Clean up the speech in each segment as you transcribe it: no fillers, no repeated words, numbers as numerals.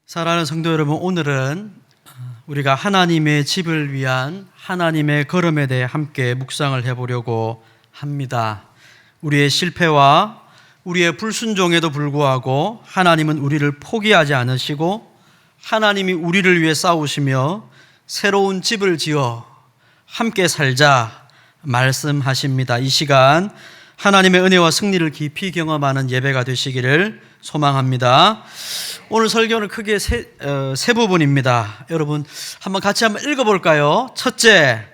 사랑하는 성도 여러분, 오늘은 우리가 하나님의 집을 위한 하나님의 걸음에 대해 함께 묵상을 해보려고 합니다. 우리의 실패와 우리의 불순종에도 불구하고 하나님은 우리를 포기하지 않으시고 하나님이 우리를 위해 싸우시며 새로운 집을 지어 함께 살자 말씀하십니다. 이 시간 하나님의 은혜와 승리를 깊이 경험하는 예배가 되시기를 소망합니다. 오늘 설교는 크게 세 부분입니다. 여러분 한번 같이 한번 읽어볼까요? 첫째,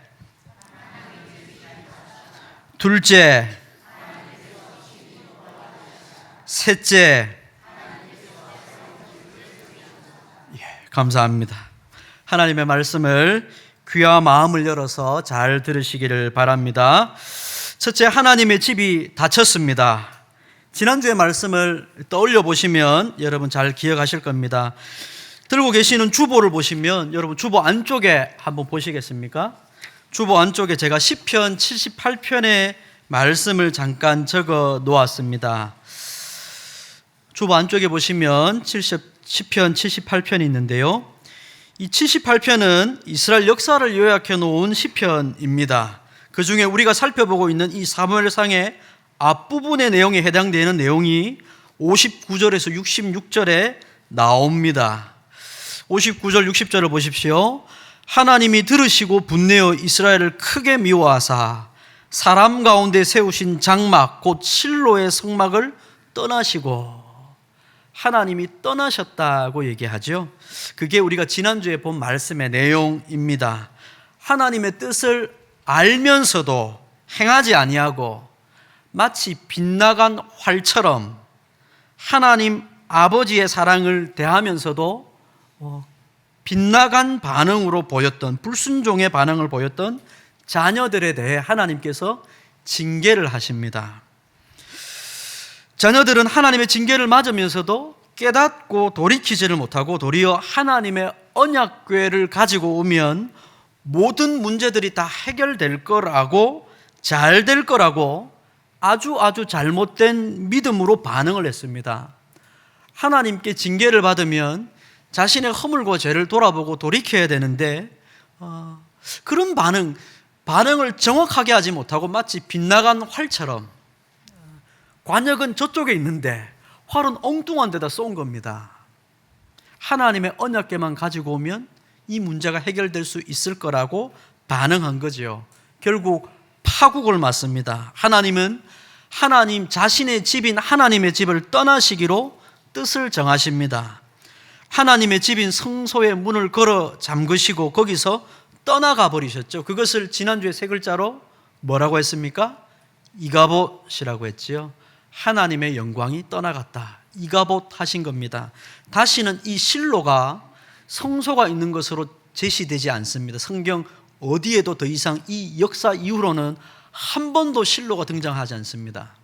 둘째, 셋째. 감사합니다. 하나님의 말씀을 귀와 마음을 열어서 잘 들으시기를 바랍니다. 첫째, 하나님의 집이 닫혔습니다. 지난주의 말씀을 떠올려 보시면 여러분 잘 기억하실 겁니다. 들고 계시는 주보를 보시면 여러분 주보 안쪽에 한번 보시겠습니까? 주보 안쪽에 제가 시편 78편의 말씀을 잠깐 적어 놓았습니다. 주보 안쪽에 보시면 시편 78편이 있는데요. 이 78편은 이스라엘 역사를 요약해 놓은 시편입니다. 그 중에 우리가 살펴보고 있는 이 사무엘상의 앞부분의 내용에 해당되는 내용이 59절에서 66절에 나옵니다. 59절, 60절을 보십시오. 하나님이 들으시고 분내어 이스라엘을 크게 미워하사 사람 가운데 세우신 장막 곧 실로의 성막을 떠나시고, 하나님이 떠나셨다고 얘기하죠. 그게 우리가 지난주에 본 말씀의 내용입니다. 하나님의 뜻을 알면서도 행하지 아니하고 마치 빗나간 활처럼 하나님 아버지의 사랑을 대하면서도 빗나간 반응으로 보였던, 불순종의 반응을 보였던 자녀들에 대해 하나님께서 징계를 하십니다. 자녀들은 하나님의 징계를 맞으면서도 깨닫고 돌이키지를 못하고 도리어 하나님의 언약궤를 가지고 오면 모든 문제들이 다 해결될 거라고, 잘 될 거라고 아주 잘못된 믿음으로 반응을 했습니다. 하나님께 징계를 받으면 자신의 허물과 죄를 돌아보고 돌이켜야 되는데 그런 반응을 정확하게 하지 못하고 마치 빗나간 활처럼, 관역은 저쪽에 있는데 활은 엉뚱한 데다 쏜 겁니다. 하나님의 언약궤만 가지고 오면 이 문제가 해결될 수 있을 거라고 반응한 거죠. 결국 파국을 맞습니다. 하나님은 하나님 자신의 집인 하나님의 집을 떠나시기로 뜻을 정하십니다. 하나님의 집인 성소의 문을 걸어 잠그시고 거기서 떠나가 버리셨죠. 그것을 지난주에 세 글자로 뭐라고 했습니까? 이가봇이라고 했지요. 하나님의 영광이 떠나갔다. 이가봇 하신 겁니다. 다시는 이 실로가 성소가 있는 것으로 제시되지 않습니다. 성경 어디에도 더 이상 이 역사 이후로는 한 번도 실로가 등장하지 않습니다.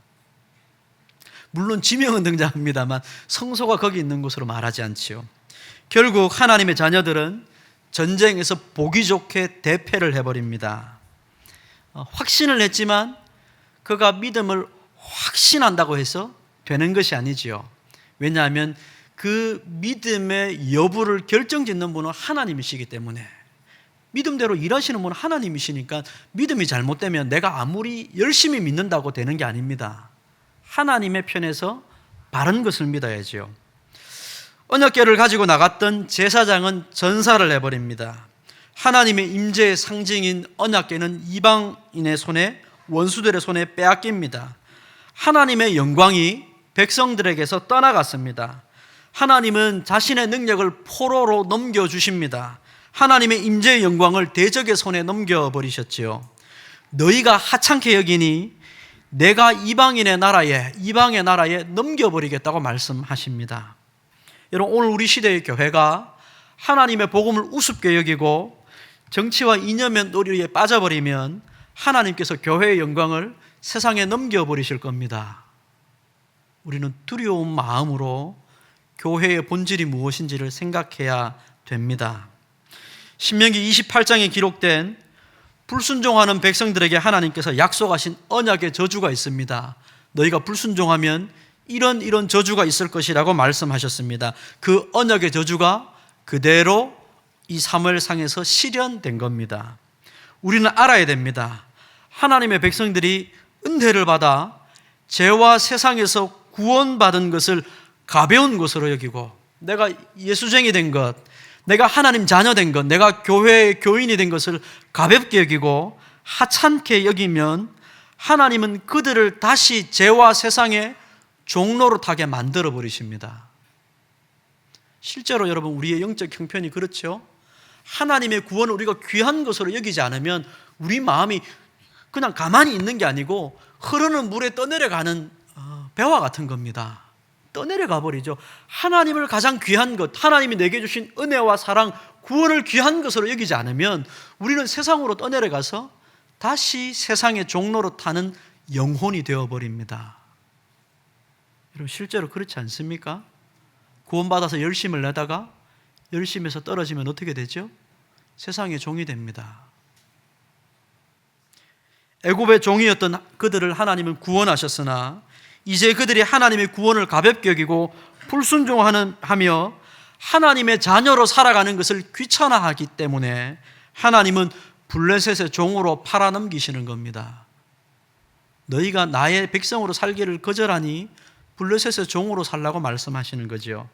물론 지명은 등장합니다만 성소가 거기 있는 곳으로 말하지 않지요. 결국 하나님의 자녀들은 전쟁에서 보기 좋게 대패를 해버립니다. 확신을 했지만 그가 믿음을 확신한다고 해서 되는 것이 아니지요. 왜냐하면 그 믿음의 여부를 결정짓는 분은 하나님이시기 때문에, 믿음대로 일하시는 분은 하나님이시니까 믿음이 잘못되면 내가 아무리 열심히 믿는다고 되는 게 아닙니다. 하나님의 편에서 바른 것을 믿어야죠. 언약궤를 가지고 나갔던 제사장은 전사를 해버립니다. 하나님의 임재의 상징인 언약궤는 이방인의 손에, 원수들의 손에 빼앗깁니다. 하나님의 영광이 백성들에게서 떠나갔습니다. 하나님은 자신의 능력을 포로로 넘겨주십니다. 하나님의 임재의 영광을 대적의 손에 넘겨버리셨지요. 너희가 하찮게 여기니 내가 이방의 나라에 넘겨버리겠다고 말씀하십니다. 여러분, 오늘 우리 시대의 교회가 하나님의 복음을 우습게 여기고 정치와 이념의 놀이에 빠져버리면 하나님께서 교회의 영광을 세상에 넘겨버리실 겁니다. 우리는 두려운 마음으로 교회의 본질이 무엇인지를 생각해야 됩니다. 신명기 28장에 기록된 불순종하는 백성들에게 하나님께서 약속하신 언약의 저주가 있습니다. 너희가 불순종하면 이런 저주가 있을 것이라고 말씀하셨습니다. 그 언약의 저주가 그대로 이 사무엘상에서 실현된 겁니다. 우리는 알아야 됩니다. 하나님의 백성들이 은혜를 받아 죄와 세상에서 구원받은 것을 가벼운 것으로 여기고, 내가 예수쟁이 된 것, 내가 하나님 자녀 된 것, 내가 교회의 교인이 된 것을 가볍게 여기고 하찮게 여기면 하나님은 그들을 다시 죄와 세상의 종로로 타게 만들어 버리십니다. 실제로 여러분, 우리의 영적 형편이 그렇죠. 하나님의 구원을 우리가 귀한 것으로 여기지 않으면 우리 마음이 그냥 가만히 있는 게 아니고 흐르는 물에 떠내려가는 배와 같은 겁니다. 떠내려가 버리죠. 하나님을 가장 귀한 것, 하나님이 내게 주신 은혜와 사랑, 구원을 귀한 것으로 여기지 않으면 우리는 세상으로 떠내려가서 다시 세상의 종로로 타는 영혼이 되어버립니다. 여러분, 실제로 그렇지 않습니까? 구원받아서 열심을 내다가 열심에서 떨어지면 어떻게 되죠? 세상의 종이 됩니다. 애굽의 종이었던 그들을 하나님은 구원하셨으나 이제 그들이 하나님의 구원을 가볍게 여기고 불순종하며 하나님의 자녀로 살아가는 것을 귀찮아하기 때문에 하나님은 블레셋의 종으로 팔아넘기시는 겁니다. 너희가 나의 백성으로 살기를 거절하니 블레셋의 종으로 살라고 말씀하시는 거죠.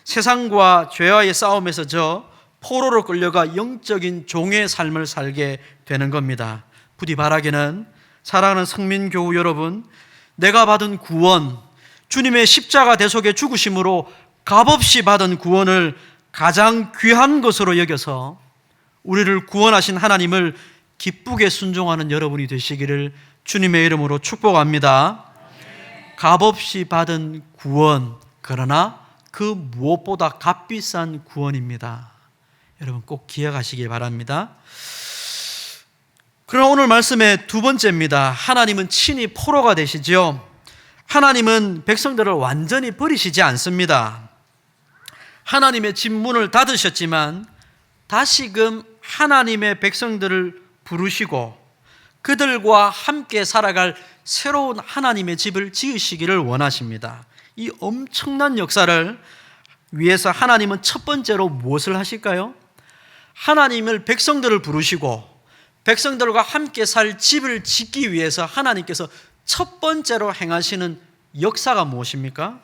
세상과 죄와의 싸움에서 저 포로로 끌려가 영적인 종의 삶을 살게 되는 겁니다. 부디 바라기는, 사랑하는 성민교우 여러분, 내가 받은 구원, 주님의 십자가 대속의 죽으심으로 값없이 받은 구원을 가장 귀한 것으로 여겨서 우리를 구원하신 하나님을 기쁘게 순종하는 여러분이 되시기를 주님의 이름으로 축복합니다. 값없이 받은 구원, 그러나 그 무엇보다 값비싼 구원입니다. 여러분 꼭 기억하시길 바랍니다. 그럼 오늘 말씀의 두 번째입니다. 하나님은 친히 포로가 되시죠. 하나님은 백성들을 완전히 버리시지 않습니다. 하나님의 집 문을 닫으셨지만 다시금 하나님의 백성들을 부르시고 그들과 함께 살아갈 새로운 하나님의 집을 지으시기를 원하십니다. 이 엄청난 역사를 위해서 하나님은 첫 번째로 무엇을 하실까요? 하나님을 백성들을 부르시고 백성들과 함께 살 집을 짓기 위해서 하나님께서 첫 번째로 행하시는 역사가 무엇입니까?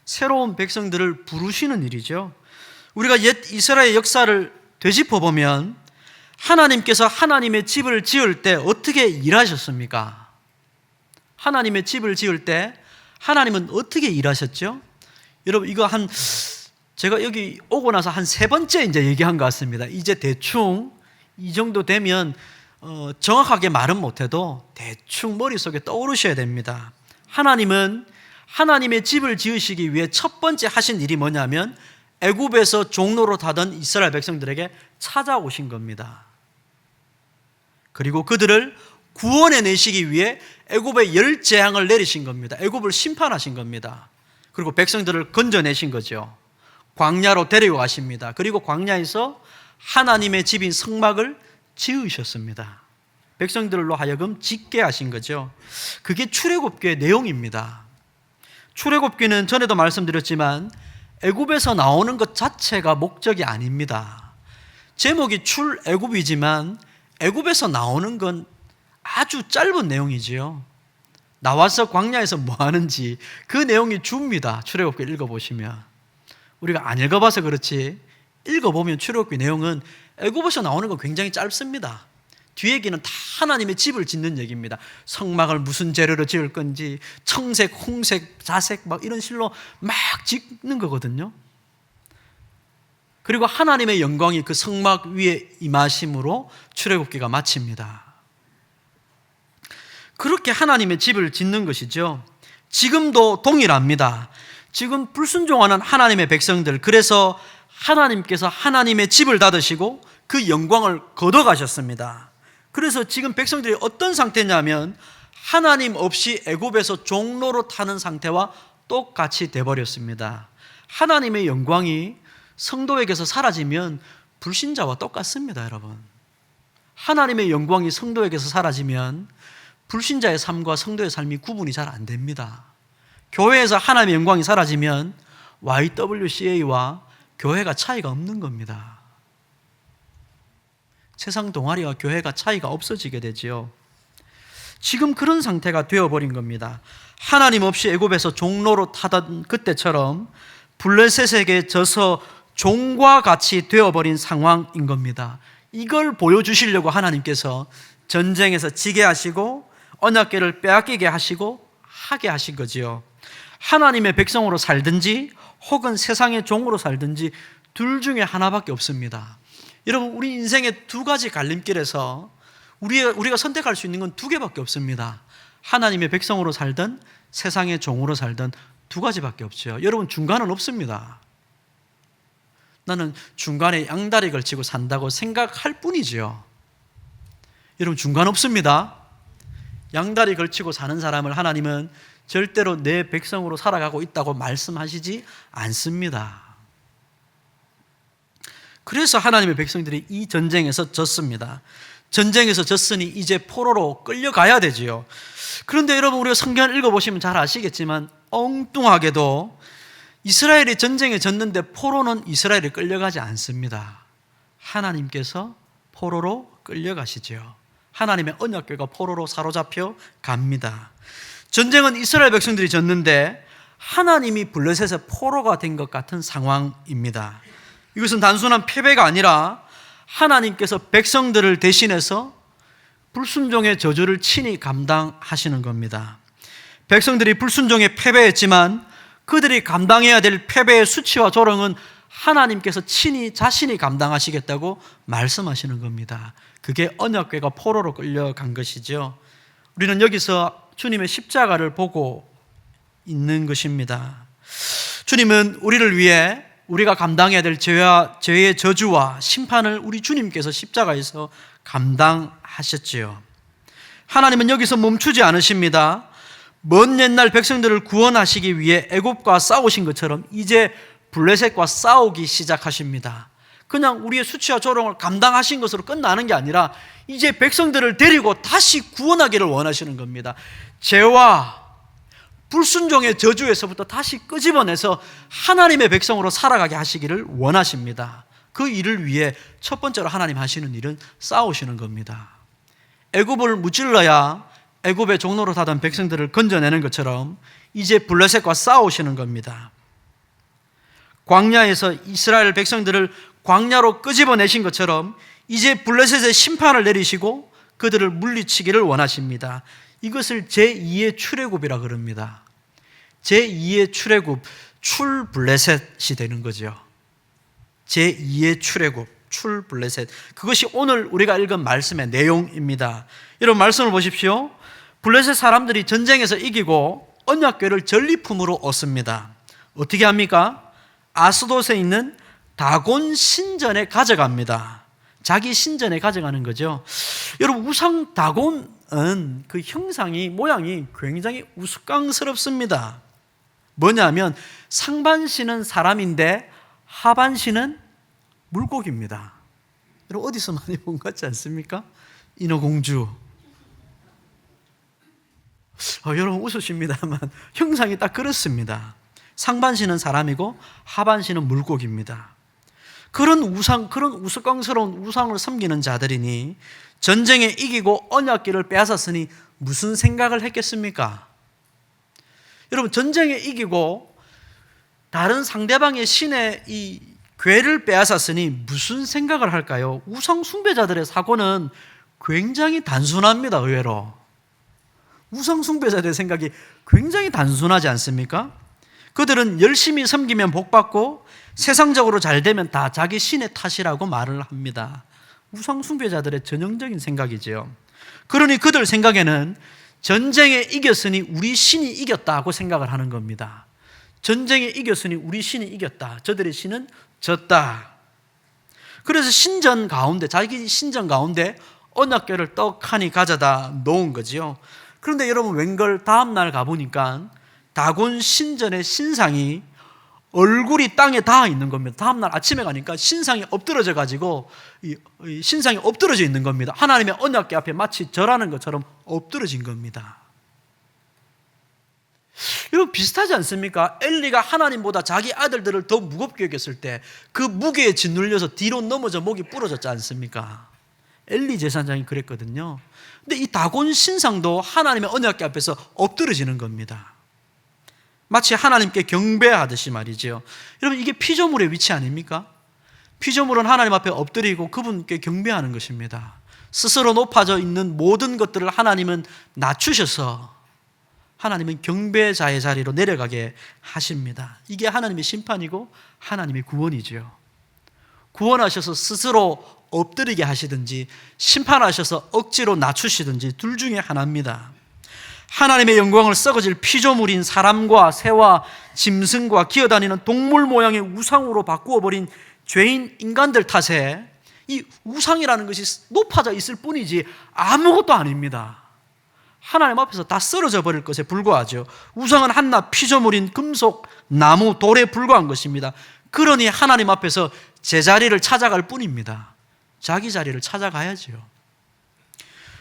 새로운 백성들을 부르시는 일이죠. 우리가 옛 이스라엘 역사를 되짚어보면 하나님께서 하나님의 집을 지을 때 어떻게 일하셨습니까? 하나님의 집을 지을 때 하나님은 어떻게 일하셨죠? 여러분 이거 제가 여기 오고 나서 한 세 번째 이제 얘기한 것 같습니다. 이제 대충 이 정도 되면 정확하게 말은 못해도 대충 머릿속에 떠오르셔야 됩니다. 하나님은 하나님의 집을 지으시기 위해 첫 번째 하신 일이 뭐냐면 애굽에서 종로로 타던 이스라엘 백성들에게 찾아오신 겁니다. 그리고 그들을 구원해 내시기 위해 애굽에 열 재앙을 내리신 겁니다. 애굽을 심판하신 겁니다. 그리고 백성들을 건져내신 거죠. 광야로 데리고 가십니다. 그리고 광야에서 하나님의 집인 성막을 지으셨습니다. 백성들로 하여금 짓게 하신 거죠. 그게 출애굽기의 내용입니다. 출애굽기는 전에도 말씀드렸지만 애굽에서 나오는 것 자체가 목적이 아닙니다. 제목이 출애굽이지만 애굽에서 나오는 건 아주 짧은 내용이지요. 나와서 광야에서 뭐 하는지 그 내용이 줍니다. 출애굽기 읽어보시면. 우리가 안 읽어봐서 그렇지 읽어보면 출애굽기 내용은 애굽에서 나오는 건 굉장히 짧습니다. 뒤에 얘기는 다 하나님의 집을 짓는 얘기입니다. 성막을 무슨 재료로 지을 건지 청색, 홍색, 자색 막 이런 실로 막 짓는 거거든요. 그리고 하나님의 영광이 그 성막 위에 임하심으로 출애굽기가 마칩니다. 그렇게 하나님의 집을 짓는 것이죠. 지금도 동일합니다. 지금 불순종하는 하나님의 백성들, 그래서 하나님께서 하나님의 집을 닫으시고 그 영광을 걷어가셨습니다. 그래서 지금 백성들이 어떤 상태냐면 하나님 없이 애굽에서 종로로 타는 상태와 똑같이 돼버렸습니다. 하나님의 영광이 성도에게서 사라지면 불신자와 똑같습니다, 여러분. 하나님의 영광이 성도에게서 사라지면 불신자의 삶과 성도의 삶이 구분이 잘 안 됩니다. 교회에서 하나님의 영광이 사라지면 YWCA와 교회가 차이가 없는 겁니다. 세상 동아리와 교회가 차이가 없어지게 되지요. 지금 그런 상태가 되어버린 겁니다. 하나님 없이 애굽에서 종로로 타던 그때처럼 블레셋에게 져서 종과 같이 되어버린 상황인 겁니다. 이걸 보여주시려고 하나님께서 전쟁에서 지게 하시고 언약궤를 빼앗기게 하시고 하게 하신 거지요. 하나님의 백성으로 살든지 혹은 세상의 종으로 살든지 둘 중에 하나밖에 없습니다. 여러분, 우리 인생의 두 가지 갈림길에서 우리가 선택할 수 있는 건 두 개밖에 없습니다. 하나님의 백성으로 살든 세상의 종으로 살든 두 가지밖에 없죠. 여러분, 중간은 없습니다. 나는 중간에 양다리 걸치고 산다고 생각할 뿐이지요. 여러분, 중간 없습니다. 양다리 걸치고 사는 사람을 하나님은 절대로 내 백성으로 살아가고 있다고 말씀하시지 않습니다. 그래서 하나님의 백성들이 이 전쟁에서 졌습니다. 전쟁에서 졌으니 이제 포로로 끌려가야 되지요. 그런데 여러분, 우리가 성경을 읽어보시면 잘 아시겠지만 엉뚱하게도 이스라엘이 전쟁에 졌는데 포로는 이스라엘이 끌려가지 않습니다. 하나님께서 포로로 끌려가시죠. 하나님의 언약궤가 포로로 사로잡혀 갑니다. 전쟁은 이스라엘 백성들이 졌는데 하나님이 블레셋의 포로가 된 것 같은 상황입니다. 이것은 단순한 패배가 아니라 하나님께서 백성들을 대신해서 불순종의 저주를 친히 감당하시는 겁니다. 백성들이 불순종에 패배했지만 그들이 감당해야 될 패배의 수치와 조롱은 하나님께서 친히 자신이 감당하시겠다고 말씀하시는 겁니다. 그게 언약궤가 포로로 끌려간 것이죠. 우리는 여기서 주님의 십자가를 보고 있는 것입니다. 주님은 우리를 위해 우리가 감당해야 될 죄의 저주와 심판을 우리 주님께서 십자가에서 감당하셨지요. 하나님은 여기서 멈추지 않으십니다. 먼 옛날 백성들을 구원하시기 위해 애굽과 싸우신 것처럼 이제 블레셋과 싸우기 시작하십니다. 그냥 우리의 수치와 조롱을 감당하신 것으로 끝나는 게 아니라 이제 백성들을 데리고 다시 구원하기를 원하시는 겁니다. 죄와 불순종의 저주에서부터 다시 끄집어내서 하나님의 백성으로 살아가게 하시기를 원하십니다. 그 일을 위해 첫 번째로 하나님 하시는 일은 싸우시는 겁니다. 애굽을 무찔러야 애굽의 종로로 타던 백성들을 건져내는 것처럼 이제 블레셋과 싸우시는 겁니다. 광야에서 이스라엘 백성들을 광야로 끄집어내신 것처럼 이제 블레셋의 심판을 내리시고 그들을 물리치기를 원하십니다. 이것을 제2의 출애굽이라 그럽니다. 제2의 출애굽, 출블레셋이 되는 거죠. 제2의 출애굽, 출블레셋. 그것이 오늘 우리가 읽은 말씀의 내용입니다. 여러분, 말씀을 보십시오. 블레셋 사람들이 전쟁에서 이기고 언약궤를 전리품으로 얻습니다. 어떻게 합니까? 아스돗에 있는 다곤 신전에 가져갑니다. 자기 신전에 가져가는 거죠. 여러분, 우상 다곤은 그 형상이, 모양이 굉장히 우스꽝스럽습니다. 뭐냐면 상반신은 사람인데 하반신은 물고기입니다. 여러분, 어디서 많이 본 것 같지 않습니까? 인어공주. 여러분 웃으십니다만 형상이 딱 그렇습니다. 상반신은 사람이고 하반신은 물고기입니다. 그런 우스꽝스러운 우상을 섬기는 자들이니 전쟁에 이기고 언약궤를 빼앗았으니 무슨 생각을 했겠습니까? 여러분, 전쟁에 이기고 다른 상대방의 신의 이 궤를 빼앗았으니 무슨 생각을 할까요? 우상 숭배자들의 사고는 굉장히 단순합니다. 의외로 우상 숭배자들의 생각이 굉장히 단순하지 않습니까? 그들은 열심히 섬기면 복받고 세상적으로 잘 되면 다 자기 신의 탓이라고 말을 합니다. 우상 숭배자들의 전형적인 생각이지요. 그러니 그들 생각에는 전쟁에 이겼으니 우리 신이 이겼다고 생각을 하는 겁니다. 전쟁에 이겼으니 우리 신이 이겼다. 저들의 신은 졌다. 그래서 신전 가운데, 자기 신전 가운데 언약궤를 떡하니 가져다 놓은 거지요. 그런데 여러분, 웬걸 다음날 가보니까 다곤 신전의 신상이 얼굴이 땅에 닿아 있는 겁니다. 다음날 아침에 가니까 신상이 엎드러져 가지고 신상이 엎드러져 있는 겁니다. 하나님의 언약궤 앞에 마치 절하는 것처럼 엎드러진 겁니다. 여러분 비슷하지 않습니까? 엘리가 하나님보다 자기 아들들을 더 무겁게 여겼을 때 그 무게에 짓눌려서 뒤로 넘어져 목이 부러졌지 않습니까? 엘리 제사장이 그랬거든요. 근데 이 다곤 신상도 하나님의 언약궤 앞에서 엎드러지는 겁니다. 마치 하나님께 경배하듯이 말이죠. 여러분 이게 피조물의 위치 아닙니까? 피조물은 하나님 앞에 엎드리고 그분께 경배하는 것입니다. 스스로 높아져 있는 모든 것들을 하나님은 낮추셔서 하나님은 경배자의 자리로 내려가게 하십니다. 이게 하나님의 심판이고 하나님의 구원이죠. 구원하셔서 스스로 엎드리게 하시든지 심판하셔서 억지로 낮추시든지 둘 중에 하나입니다. 하나님의 영광을 썩어질 피조물인 사람과 새와 짐승과 기어다니는 동물 모양의 우상으로 바꾸어버린 죄인 인간들 탓에 이 우상이라는 것이 높아져 있을 뿐이지 아무것도 아닙니다. 하나님 앞에서 다 쓰러져 버릴 것에 불과하죠. 우상은 한낱 피조물인 금속, 나무, 돌에 불과한 것입니다. 그러니 하나님 앞에서 제자리를 찾아갈 뿐입니다. 자기 자리를 찾아가야죠.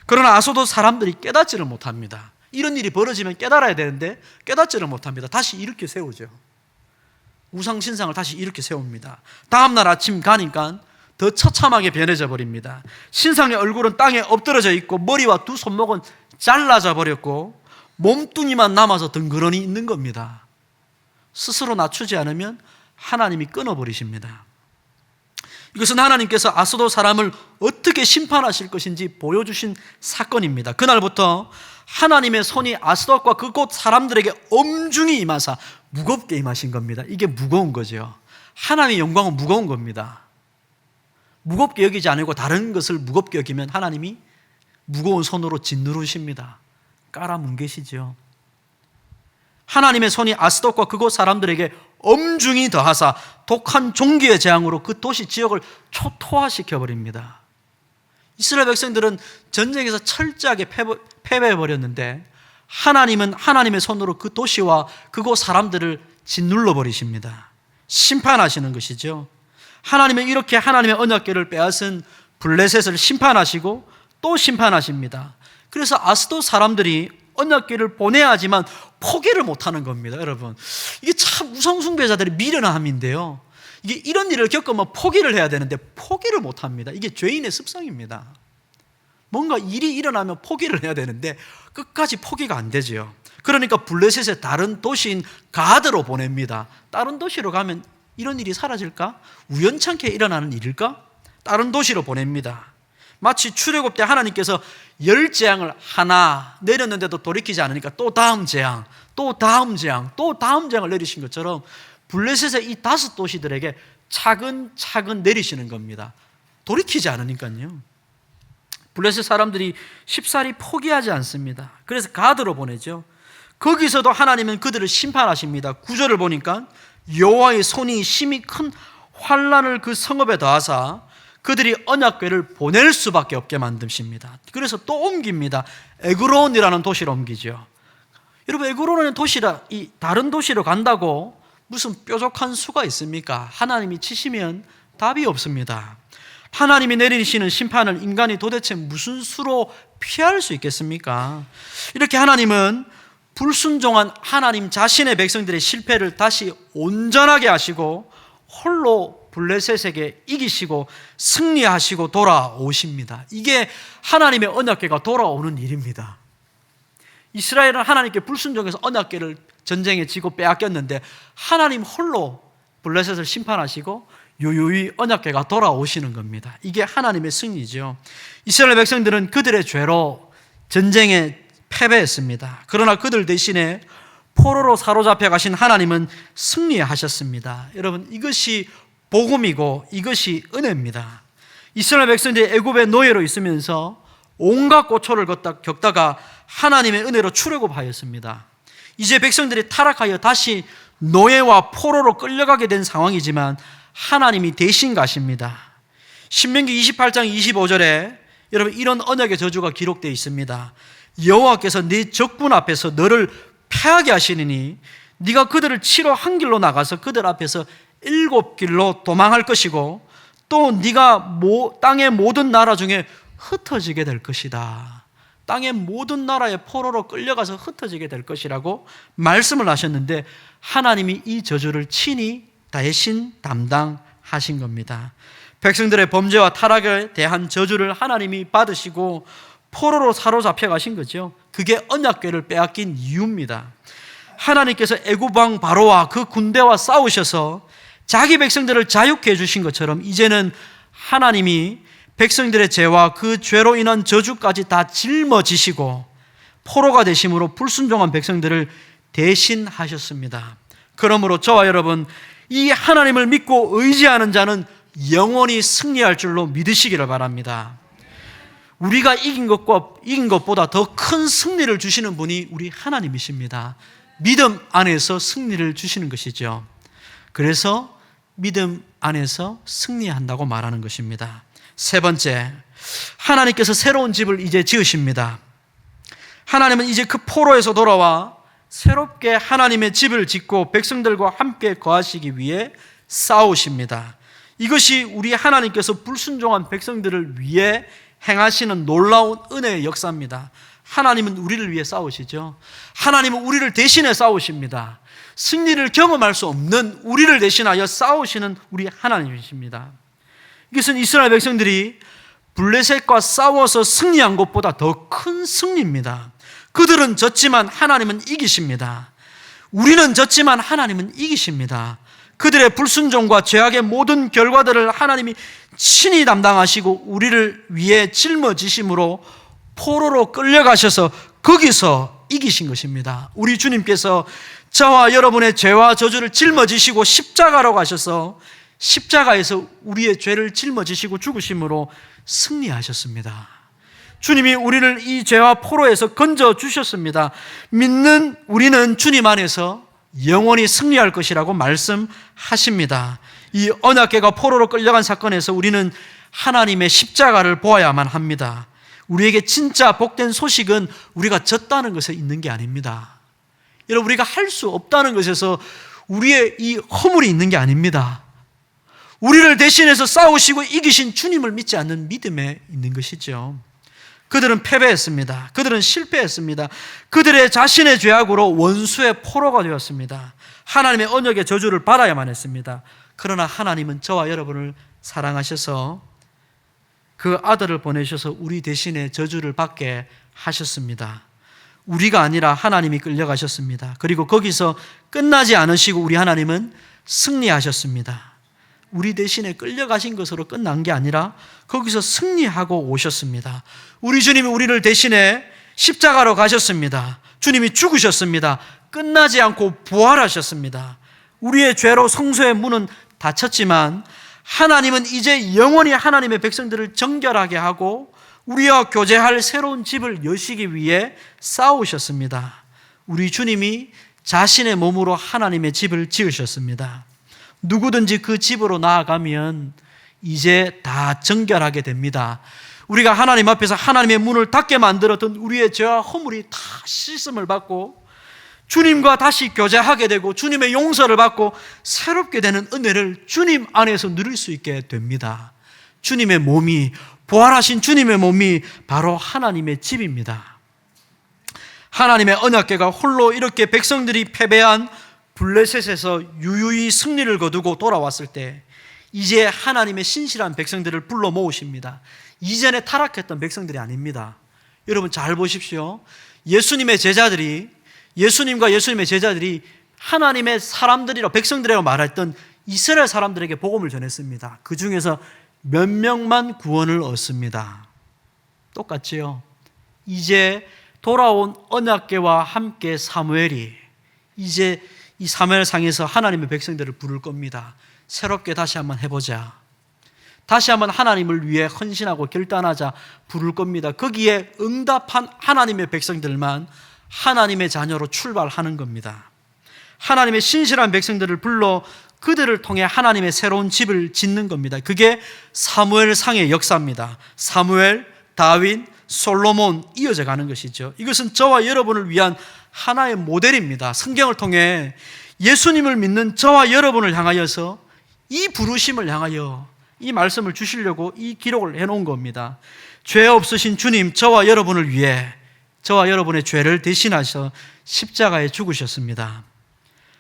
그러나 아소도 사람들이 깨닫지를 못합니다. 이런 일이 벌어지면 깨달아야 되는데 깨닫지를 못합니다. 다시 일으켜 세우죠. 우상신상을 다시 일으켜 세웁니다. 다음날 아침 가니까 더 처참하게 변해져 버립니다. 신상의 얼굴은 땅에 엎드러져 있고 머리와 두 손목은 잘라져 버렸고 몸뚱이만 남아서 덩그러니 있는 겁니다. 스스로 낮추지 않으면 하나님이 끊어버리십니다. 이것은 하나님께서 아소도 사람을 어떻게 심판하실 것인지 보여주신 사건입니다. 그날부터 하나님의 손이 아스돗과 그곳 사람들에게 엄중히 임하사 무겁게 임하신 겁니다. 이게 무거운 거죠. 하나님의 영광은 무거운 겁니다. 무겁게 여기지 않고 다른 것을 무겁게 여기면 하나님이 무거운 손으로 짓누르십니다. 깔아뭉개시죠. 하나님의 손이 아스돗과 그곳 사람들에게 엄중히 더하사 독한 종기의 재앙으로 그 도시 지역을 초토화시켜버립니다. 이스라엘 백성들은 전쟁에서 철저하게 패배해버렸는데 하나님은 하나님의 손으로 그 도시와 그곳 사람들을 짓눌러버리십니다. 심판하시는 것이죠. 하나님은 이렇게 하나님의 언약궤를 빼앗은 블레셋을 심판하시고 또 심판하십니다. 그래서 아스돗 사람들이 언약궤를 보내야 하지만 포기를 못하는 겁니다. 여러분 이게 참 우상숭배자들의 미련함인데요, 이게 이런 일을 겪으면 포기를 해야 되는데 포기를 못합니다. 이게 죄인의 습성입니다. 뭔가 일이 일어나면 포기를 해야 되는데 끝까지 포기가 안 되죠. 그러니까 블레셋의 다른 도시인 가드로 보냅니다. 다른 도시로 가면 이런 일이 사라질까? 우연찮게 일어나는 일일까? 다른 도시로 보냅니다. 마치 출애굽 때 하나님께서 10재앙을 하나 내렸는데도 돌이키지 않으니까 또 다음 재앙, 또 다음 재앙, 또 다음 재앙을 내리신 것처럼 블레셋의 이 5 도시들에게 차근차근 내리시는 겁니다. 돌이키지 않으니까요. 블레셋 사람들이 쉽사리 포기하지 않습니다. 그래서 가드로 보내죠. 거기서도 하나님은 그들을 심판하십니다. 9절을 보니까 여호와의 손이 심히 큰 환난을 그 성읍에 더하사 그들이 언약궤를 보낼 수밖에 없게 만드십니다. 그래서 또 옮깁니다. 에그론이라는 도시로 옮기죠. 여러분 에그론이라는 도시라 이 다른 도시로 간다고 무슨 뾰족한 수가 있습니까? 하나님이 치시면 답이 없습니다. 하나님이 내리시는 심판을 인간이 도대체 무슨 수로 피할 수 있겠습니까? 이렇게 하나님은 불순종한 하나님 자신의 백성들의 실패를 다시 온전하게 하시고 홀로 블레셋에게 이기시고 승리하시고 돌아오십니다. 이게 하나님의 언약궤가 돌아오는 일입니다. 이스라엘은 하나님께 불순종해서 언약궤를 전쟁에 지고 빼앗겼는데 하나님 홀로 블레셋을 심판하시고 유유히 언약궤가 돌아오시는 겁니다. 이게 하나님의 승리죠. 이스라엘 백성들은 그들의 죄로 전쟁에 패배했습니다. 그러나 그들 대신에 포로로 사로잡혀 가신 하나님은 승리하셨습니다. 여러분 이것이 복음이고 이것이 은혜입니다. 이스라엘 백성들이 애굽의 노예로 있으면서 온갖 고초를 겪다가 하나님의 은혜로 출애굽하였습니다. 이제 백성들이 타락하여 다시 노예와 포로로 끌려가게 된 상황이지만 하나님이 대신 가십니다. 신명기 28장 25절에 여러분 이런 언약의 저주가 기록되어 있습니다. 여호와께서 네 적군 앞에서 너를 패하게 하시리니 네가 그들을 치러 한 길로 나가서 그들 앞에서 7길로 도망할 것이고 또 네가 땅의 모든 나라 중에 흩어지게 될 것이다. 땅의 모든 나라의 포로로 끌려가서 흩어지게 될 것이라고 말씀을 하셨는데 하나님이 이 저주를 친히 대신 담당하신 겁니다. 백성들의 범죄와 타락에 대한 저주를 하나님이 받으시고 포로로 사로잡혀 가신 거죠. 그게 언약궤를 빼앗긴 이유입니다. 하나님께서 애굽 왕 바로와 그 군대와 싸우셔서 자기 백성들을 자유케 해주신 것처럼 이제는 하나님이 백성들의 죄와 그 죄로 인한 저주까지 다 짊어지시고 포로가 되심으로 불순종한 백성들을 대신하셨습니다. 그러므로 저와 여러분, 이 하나님을 믿고 의지하는 자는 영원히 승리할 줄로 믿으시기를 바랍니다. 우리가 이긴 것보다 더 큰 승리를 주시는 분이 우리 하나님이십니다. 믿음 안에서 승리를 주시는 것이죠. 그래서 믿음 안에서 승리한다고 말하는 것입니다. 세 번째, 하나님께서 새로운 집을 이제 지으십니다. 하나님은 이제 그 포로에서 돌아와 새롭게 하나님의 집을 짓고 백성들과 함께 거하시기 위해 싸우십니다. 이것이 우리 하나님께서 불순종한 백성들을 위해 행하시는 놀라운 은혜의 역사입니다. 하나님은 우리를 위해 싸우시죠. 하나님은 우리를 대신해 싸우십니다. 승리를 경험할 수 없는 우리를 대신하여 싸우시는 우리 하나님이십니다. 이것은 이스라엘 백성들이 블레셋과 싸워서 승리한 것보다 더 큰 승리입니다. 그들은 졌지만 하나님은 이기십니다. 우리는 졌지만 하나님은 이기십니다. 그들의 불순종과 죄악의 모든 결과들을 하나님이 친히 담당하시고 우리를 위해 짊어지심으로 포로로 끌려가셔서 거기서 이기신 것입니다. 우리 주님께서 저와 여러분의 죄와 저주를 짊어지시고 십자가로 가셔서 십자가에서 우리의 죄를 짊어지시고 죽으심으로 승리하셨습니다. 주님이 우리를 이 죄와 포로에서 건져주셨습니다. 믿는 우리는 주님 안에서 영원히 승리할 것이라고 말씀하십니다. 이 언약궤가 포로로 끌려간 사건에서 우리는 하나님의 십자가를 보아야만 합니다. 우리에게 진짜 복된 소식은 우리가 졌다는 것에 있는 게 아닙니다. 여러분, 우리가 할 수 없다는 것에서 우리의 이 허물이 있는 게 아닙니다. 우리를 대신해서 싸우시고 이기신 주님을 믿지 않는 믿음에 있는 것이죠. 그들은 패배했습니다. 그들은 실패했습니다. 그들의 자신의 죄악으로 원수의 포로가 되었습니다. 하나님의 언약의 저주를 받아야만 했습니다. 그러나 하나님은 저와 여러분을 사랑하셔서 그 아들을 보내셔서 우리 대신에 저주를 받게 하셨습니다. 우리가 아니라 하나님이 끌려가셨습니다. 그리고 거기서 끝나지 않으시고 우리 하나님은 승리하셨습니다. 우리 대신에 끌려가신 것으로 끝난 게 아니라 거기서 승리하고 오셨습니다. 우리 주님이 우리를 대신해 십자가로 가셨습니다. 주님이 죽으셨습니다. 끝나지 않고 부활하셨습니다. 우리의 죄로 성소의 문은 닫혔지만 하나님은 이제 영원히 하나님의 백성들을 정결하게 하고 우리와 교제할 새로운 집을 여시기 위해 싸우셨습니다. 우리 주님이 자신의 몸으로 하나님의 집을 지으셨습니다. 누구든지 그 집으로 나아가면 이제 다 정결하게 됩니다. 우리가 하나님 앞에서 하나님의 문을 닫게 만들었던 우리의 죄와 허물이 다 씻음을 받고 주님과 다시 교제하게 되고 주님의 용서를 받고 새롭게 되는 은혜를 주님 안에서 누릴 수 있게 됩니다. 주님의 몸이, 부활하신 주님의 몸이 바로 하나님의 집입니다. 하나님의 언약궤가 홀로 이렇게 백성들이 패배한 블레셋에서 유유히 승리를 거두고 돌아왔을 때 이제 하나님의 신실한 백성들을 불러 모으십니다. 이전에 타락했던 백성들이 아닙니다. 여러분 잘 보십시오. 예수님과 예수님의 제자들이 하나님의 사람들이라 백성들이라고 말했던 이스라엘 사람들에게 복음을 전했습니다. 그 중에서 몇 명만 구원을 얻습니다. 똑같지요. 이제 돌아온 언약궤와 함께 사무엘이 이제 이 사무엘상에서 하나님의 백성들을 부를 겁니다. 새롭게 다시 한번 해보자. 다시 한번 하나님을 위해 헌신하고 결단하자 부를 겁니다. 거기에 응답한 하나님의 백성들만 하나님의 자녀로 출발하는 겁니다. 하나님의 신실한 백성들을 불러 그들을 통해 하나님의 새로운 집을 짓는 겁니다. 그게 사무엘상의 역사입니다. 사무엘, 다윗, 솔로몬 이어져 가는 것이죠. 이것은 저와 여러분을 위한 하나의 모델입니다. 성경을 통해 예수님을 믿는 저와 여러분을 향하여서 이 부르심을 향하여 이 말씀을 주시려고 이 기록을 해놓은 겁니다. 죄 없으신 주님, 저와 여러분을 위해 저와 여러분의 죄를 대신하셔 십자가에 죽으셨습니다.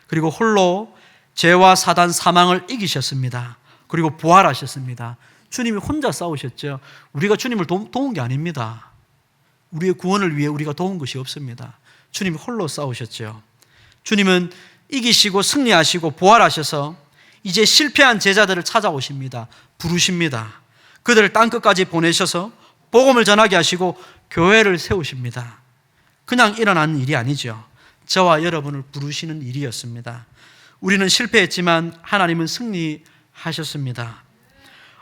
그리고 홀로 죄와 사단 사망을 이기셨습니다. 그리고 부활하셨습니다. 주님이 혼자 싸우셨죠. 우리가 주님을 도운 게 아닙니다. 우리의 구원을 위해 우리가 도운 것이 없습니다. 주님이 홀로 싸우셨죠. 주님은 이기시고 승리하시고 부활하셔서 이제 실패한 제자들을 찾아오십니다. 부르십니다. 그들을 땅끝까지 보내셔서 복음을 전하게 하시고 교회를 세우십니다. 그냥 일어난 일이 아니죠. 저와 여러분을 부르시는 일이었습니다. 우리는 실패했지만 하나님은 승리하셨습니다.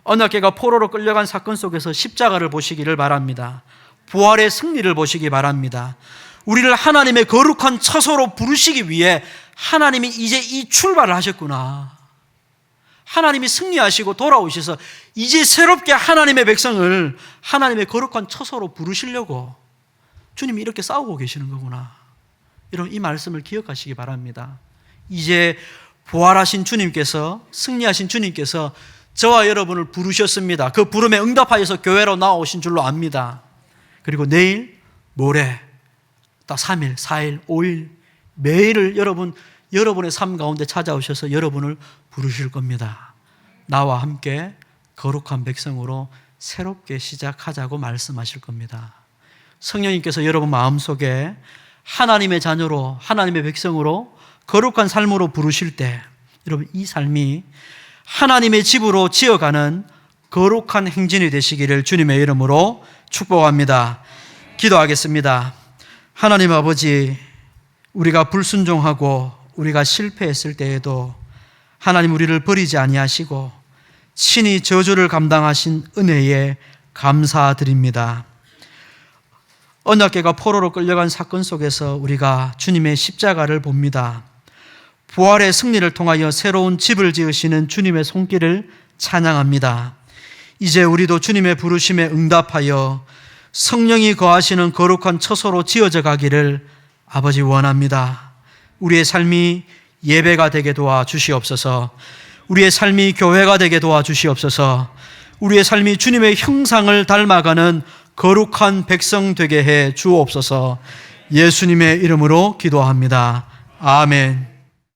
언약궤가 포로로 끌려간 사건 속에서 십자가를 보시기를 바랍니다. 부활의 승리를 보시기 바랍니다. 우리를 하나님의 거룩한 처소로 부르시기 위해 하나님이 이제 이 출발을 하셨구나. 하나님이 승리하시고 돌아오셔서 이제 새롭게 하나님의 백성을 하나님의 거룩한 처소로 부르시려고 주님이 이렇게 싸우고 계시는 거구나. 여러분, 이 말씀을 기억하시기 바랍니다. 이제 부활하신 주님께서, 승리하신 주님께서 저와 여러분을 부르셨습니다. 그 부름에 응답하여서 교회로 나오신 줄로 압니다. 그리고 내일, 모레, 또 3일, 4일, 5일 매일을 여러분의 삶 가운데 찾아오셔서 여러분을 부르실 겁니다. 나와 함께 거룩한 백성으로 새롭게 시작하자고 말씀하실 겁니다. 성령님께서 여러분 마음속에 하나님의 자녀로, 하나님의 백성으로 거룩한 삶으로 부르실 때 여러분 이 삶이 하나님의 집으로 지어가는 거룩한 행진이 되시기를 주님의 이름으로 축복합니다. 기도하겠습니다. 하나님 아버지, 우리가 불순종하고 우리가 실패했을 때에도 하나님 우리를 버리지 아니하시고 친히 저주를 감당하신 은혜에 감사드립니다. 언약궤가 포로로 끌려간 사건 속에서 우리가 주님의 십자가를 봅니다. 부활의 승리를 통하여 새로운 집을 지으시는 주님의 손길을 찬양합니다. 이제 우리도 주님의 부르심에 응답하여 성령이 거하시는 거룩한 처소로 지어져 가기를 아버지 원합니다. 우리의 삶이 예배가 되게 도와주시옵소서. 우리의 삶이 교회가 되게 도와주시옵소서. 우리의 삶이 주님의 형상을 닮아가는 거룩한 백성 되게 해 주옵소서. 예수님의 이름으로 기도합니다. 아멘.